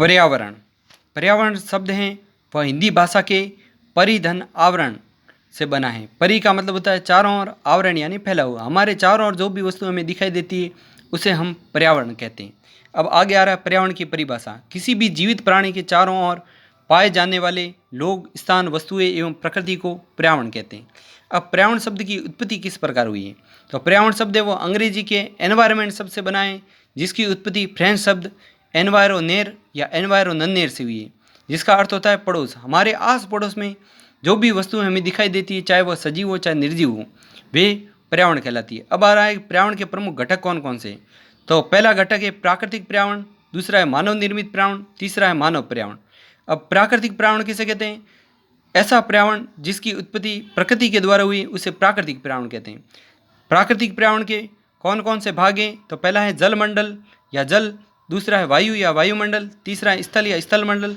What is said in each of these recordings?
पर्यावरण। पर्यावरण शब्द हैं वह हिंदी भाषा के परिधन आवरण से बना है। परि का मतलब होता है चारों ओर, आवरण यानी फैला हुआ। हमारे चारों ओर जो भी वस्तु हमें दिखाई देती है उसे हम पर्यावरण कहते हैं। अब आगे आ रहा है पर्यावरण की परिभाषा। किसी भी जीवित प्राणी के चारों ओर पाए जाने वाले लोग, स्थान, वस्तुएं एवं प्रकृति को पर्यावरण कहते हैं। अब पर्यावरण शब्द की उत्पत्ति किस प्रकार हुई है? तो पर्यावरण शब्द है वो अंग्रेजी के एनवायरमेंट शब्द से बना है, जिसकी उत्पत्ति फ्रेंच शब्द एनवायरोनेर या एनवायरोननेर से हुई है, जिसका अर्थ होता है पड़ोस। हमारे आस पड़ोस में जो भी वस्तुएं हमें दिखाई देती है, चाहे वह सजीव हो चाहे निर्जीव हो, वे पर्यावरण कहलाती है। अब आ रहा है पर्यावरण के प्रमुख घटक कौन कौन से। तो पहला घटक है प्राकृतिक पर्यावरण, दूसरा है मानव निर्मित पर्यावरण, तीसरा है मानव पर्यावरण। अब प्राकृतिक पर्यावरण किसे कहते हैं? ऐसा पर्यावरण जिसकी उत्पत्ति प्रकृति के द्वारा हुई उसे प्राकृतिक पर्यावरण कहते हैं। प्राकृतिक पर्यावरण के कौन कौन से भाग हैं? तो पहला है जलमंडल या जल, दूसरा है वायु या वायुमंडल, तीसरा है स्थल या स्थल मंडल,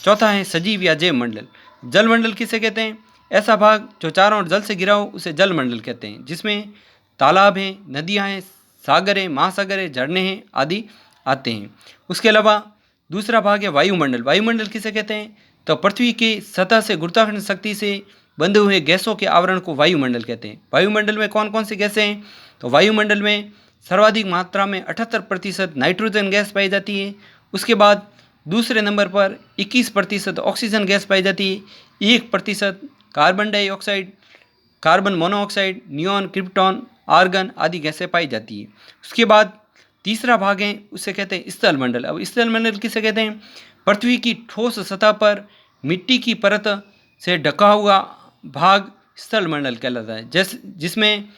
चौथा है सजीव या जैव मंडल। जलमंडल किसे कहते हैं? ऐसा भाग जो चारों ओर जल से घिरा हो उसे जलमंडल कहते हैं, जिसमें तालाब हैं, नदियां हैं, सागर हैं, महासागर हैं, झरने हैं आदि आते हैं। उसके अलावा दूसरा भाग है वायुमंडल। वायुमंडल किसे कहते हैं? तो पृथ्वी की सतह से गुरुत्वाकर्षण शक्ति से बंधे हुए गैसों के आवरण को वायुमंडल कहते हैं। वायुमंडल में कौन कौन सी गैसें हैं? तो वायुमंडल में सर्वाधिक मात्रा में 78% नाइट्रोजन गैस पाई जाती है। उसके बाद दूसरे नंबर पर 21% ऑक्सीजन गैस पाई जाती है, 1% carbon dioxide, carbon monoxide, neon, krypton, argon आदि गैसें पाई जाती है। उसके बाद तीसरा भाग है उसे कहते हैं स्थल मंडल। अब स्थल मंडल किसे कहते हैं? पृथ्वी की ठोस सतह पर मिट्टी की परत से ढका हुआ भाग स्थल मंडल कहलाता है, जिसमें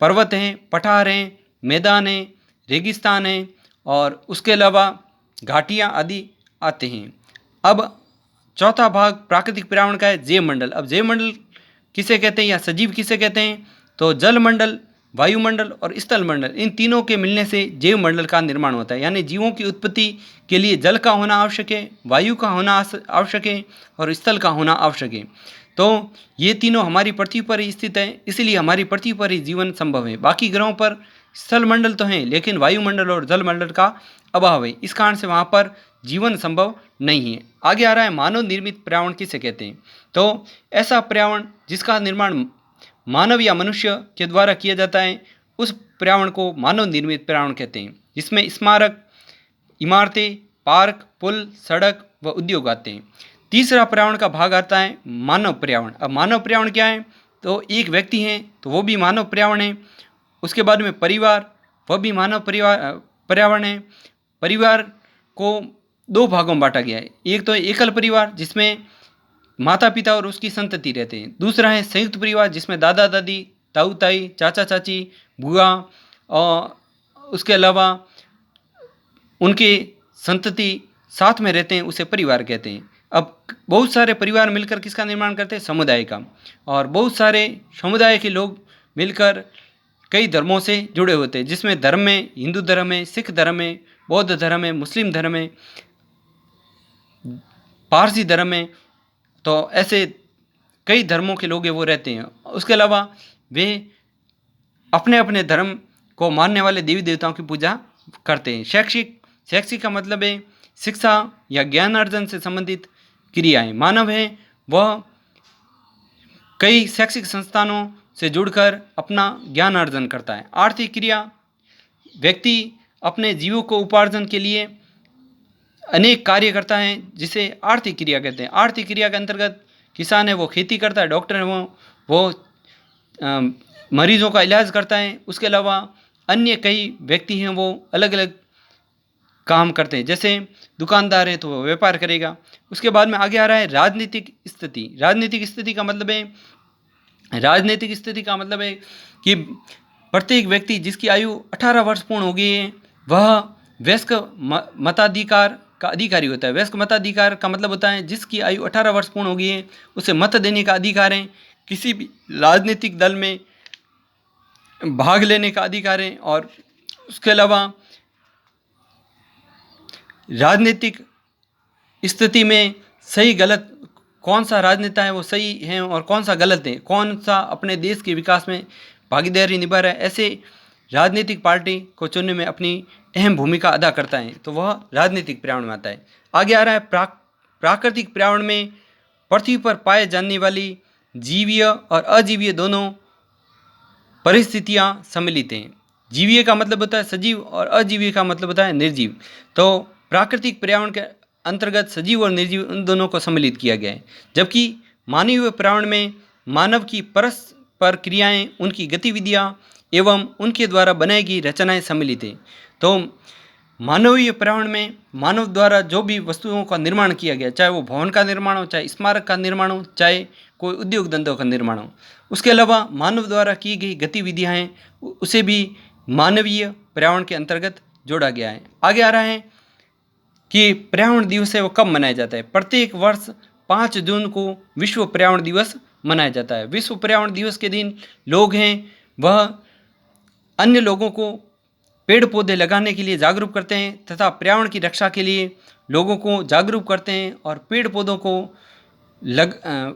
पर्वत हैं, पठार हैं, मैदान हैं, रेगिस्तान हैं और उसके अलावा घाटियाँ आदि आते हैं। अब चौथा भाग प्राकृतिक पर्यावरण का है जैव मंडल। अब जैव मंडल किसे कहते हैं या सजीव किसे कहते हैं? तो जल मंडल, वायुमंडल और स्थल मंडल, इन तीनों के मिलने से जैव मंडल का निर्माण होता है। यानी जीवों की उत्पत्ति के लिए जल का होना आवश्यक है, वायु का होना आवश्यक है और स्थल का होना आवश्यक है। तो ये तीनों हमारी पृथ्वी पर ही स्थित है, इसलिए हमारी पृथ्वी पर ही जीवन संभव है। बाकी ग्रहों पर स्थल मंडल तो हैं, लेकिन वायुमंडल और जल मंडल का अभाव है, इस कारण से वहाँ पर जीवन संभव नहीं है। आगे आ रहा है मानव निर्मित पर्यावरण किसे कहते हैं? तो ऐसा पर्यावरण जिसका निर्माण मानव या मनुष्य के द्वारा किया जाता है, उस पर्यावरण को मानव निर्मित पर्यावरण कहते हैं, जिसमें स्मारक, इमारतें, पार्क, पुल, सड़क व उद्योग आते हैं। तीसरा पर्यावरण का भाग आता है मानव पर्यावरण। अब मानव पर्यावरण क्या है? तो एक व्यक्ति है तो वो भी मानव पर्यावरण है। उसके बाद में परिवार, वह भी मानव पर्यावरण है। परिवार को दो भागों में बांटा गया है। एक तो है एकल परिवार, जिसमें माता पिता और उसकी संतति रहते हैं। दूसरा है संयुक्त परिवार, जिसमें दादा दादी, ताऊ ताई, चाचा चाची, बुआ और उसके अलावा उनके संतति साथ में रहते हैं, उसे परिवार कहते हैं। अब बहुत सारे परिवार मिलकर किसका निर्माण करते हैं? समुदाय का। और बहुत सारे समुदाय के लोग मिलकर कई धर्मों से जुड़े होते हैं, जिसमें धर्म में हिंदू धर्म है, सिख धर्म है, बौद्ध धर्म है, मुस्लिम धर्म है, पारसी धर्म है। तो ऐसे कई धर्मों के लोग वो रहते हैं। उसके अलावा वे अपने अपने धर्म को मानने वाले देवी देवताओं की पूजा करते हैं। शैक्षिक का मतलब है शिक्षा या ज्ञान अर्जन से संबंधित क्रियाएं। मानव है वह कई शैक्षिक संस्थानों से जुड़कर अपना ज्ञान अर्जन करता है। आर्थिक क्रिया, व्यक्ति अपने जीवों को उपार्जन के लिए अनेक कार्य करता है, जिसे आर्थिक क्रिया कहते हैं। आर्थिक क्रिया के अंतर्गत किसान है वो खेती करता है, डॉक्टर है वो मरीजों का इलाज करता है। उसके अलावा अन्य कई व्यक्ति हैं वो अलग अलग काम करते हैं, जैसे दुकानदार है तो वो व्यापार करेगा। उसके बाद में आगे आ रहा है राजनीतिक स्थिति। राजनीतिक स्थिति का मतलब है कि प्रत्येक व्यक्ति जिसकी आयु 18 वर्ष पूर्ण हो गई है वह वयस्क मताधिकार का अधिकारी होता है। वयस्क मताधिकार का मतलब होता है जिसकी आयु 18 वर्ष पूर्ण हो गई है उसे मत देने का अधिकार है, किसी भी राजनीतिक दल में भाग लेने का अधिकार है। और उसके अलावा राजनीतिक स्थिति में सही गलत, कौन सा राजनेता है वो सही है और कौन सा गलत है, कौन सा अपने देश के विकास में भागीदारी निभा रहा है, ऐसे राजनीतिक पार्टी को चुनने में अपनी अहम भूमिका अदा करता है, तो वह राजनीतिक पर्यावरण में आता है। आगे आ रहा है प्राकृतिक पर्यावरण में पृथ्वी पर पाए जाने वाली जीवीय और अजीवीय दोनों परिस्थितियां सम्मिलित हैं। जीवीय का मतलब होता है सजीव और अजीवीय का मतलब होता है निर्जीव। तो प्राकृतिक पर्यावरण के अंतर्गत सजीव और निर्जीव उन दोनों को सम्मिलित किया गया है। जबकि मानवीय पर्यावरण में मानव की परस्पर क्रियाएं, उनकी गतिविधियां एवं उनके द्वारा बनाई गई रचनाएं सम्मिलित हैं। तो मानवीय पर्यावरण में मानव द्वारा जो भी वस्तुओं का निर्माण किया गया, चाहे वो भवन का निर्माण हो, चाहे स्मारक का निर्माण हो, चाहे कोई उद्योग धंधों का निर्माण हो, उसके अलावा मानव द्वारा की गई गतिविधियां हैं, उसे भी मानवीय पर्यावरण के अंतर्गत जोड़ा गया है। आगे आ रहा है कि पर्यावरण दिवस है वो कब मनाया जाता है। प्रत्येक वर्ष 5 जून को विश्व पर्यावरण दिवस मनाया जाता है। विश्व पर्यावरण दिवस के दिन लोग हैं वह अन्य लोगों को पेड़ पौधे लगाने के लिए जागरूक करते हैं तथा पर्यावरण की रक्षा के लिए लोगों को जागरूक करते हैं और पेड़ पौधों को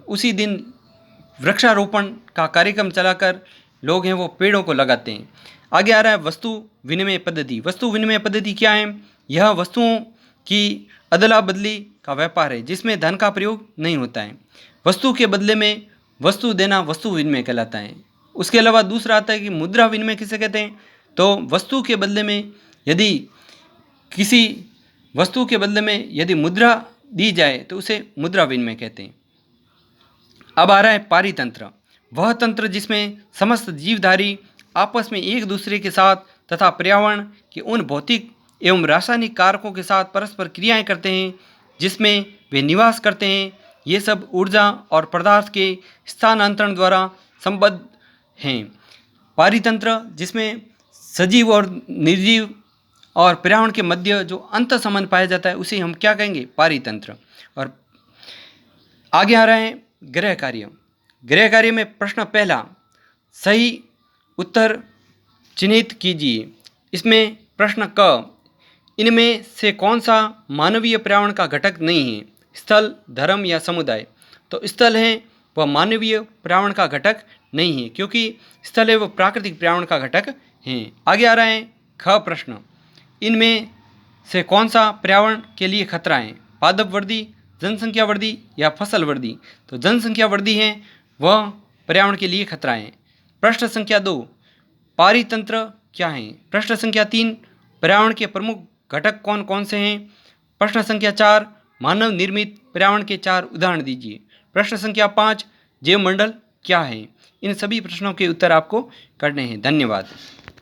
उसी दिन वृक्षारोपण का कार्यक्रम चलाकर लोग हैं वो पेड़ों को लगाते हैं। आगे आ रहा है वस्तु विनिमय पद्धति। वस्तु विनिमय पद्धति क्या है? यह वस्तुओं की अदला बदली का व्यापार है जिसमें धन का प्रयोग नहीं होता है। वस्तु के बदले में वस्तु देना वस्तु विनिमय कहलाता है। उसके अलावा दूसरा आता है कि मुद्रा विनिमय किसे कहते हैं? तो वस्तु के बदले में यदि किसी वस्तु के बदले में यदि मुद्रा दी जाए तो उसे मुद्रा विनिमय कहते हैं। अब आ रहा है पारितंत्र। वह तंत्र जिसमें समस्त जीवधारी आपस में एक दूसरे के साथ तथा पर्यावरण के उन भौतिक एवं रासायनिक कारकों के साथ परस्पर क्रियाएं करते हैं जिसमें वे निवास करते हैं। ये सब ऊर्जा और पदार्थ के स्थानांतरण द्वारा संबद्ध हैं। पारितंत्र जिसमें सजीव और निर्जीव और पर्यावरण के मध्य जो अंतर संबंध पाया जाता है उसे हम क्या कहेंगे? पारितंत्र। और आगे आ रहा है गृह कार्य। गृह कार्य में प्रश्न पहला सही उत्तर चिन्हित कीजिए। इसमें प्रश्न क, इनमें से कौन सा मानवीय पर्यावरण का घटक नहीं है? स्थल, धर्म या समुदाय? तो स्थल है वह मानवीय पर्यावरण का घटक नहीं है क्योंकि स्थल है वह प्राकृतिक पर्यावरण का घटक है। आगे आ रहा है ख प्रश्न, इनमें से कौन सा पर्यावरण के लिए खतरा है? पादप वृद्धि, जनसंख्या वृद्धि या फसल वृद्धि? तो जनसंख्या वृद्धि है वह पर्यावरण के लिए खतरा है। प्रश्न संख्या 2, पारितंत्र क्या है? प्रश्न संख्या 3, पर्यावरण के प्रमुख घटक कौन कौन से हैं? प्रश्न संख्या 4, मानव निर्मित पर्यावरण के 4 उदाहरण दीजिए। प्रश्न संख्या 5, जैव मंडल क्या है? इन सभी प्रश्नों के उत्तर आपको करने हैं। धन्यवाद।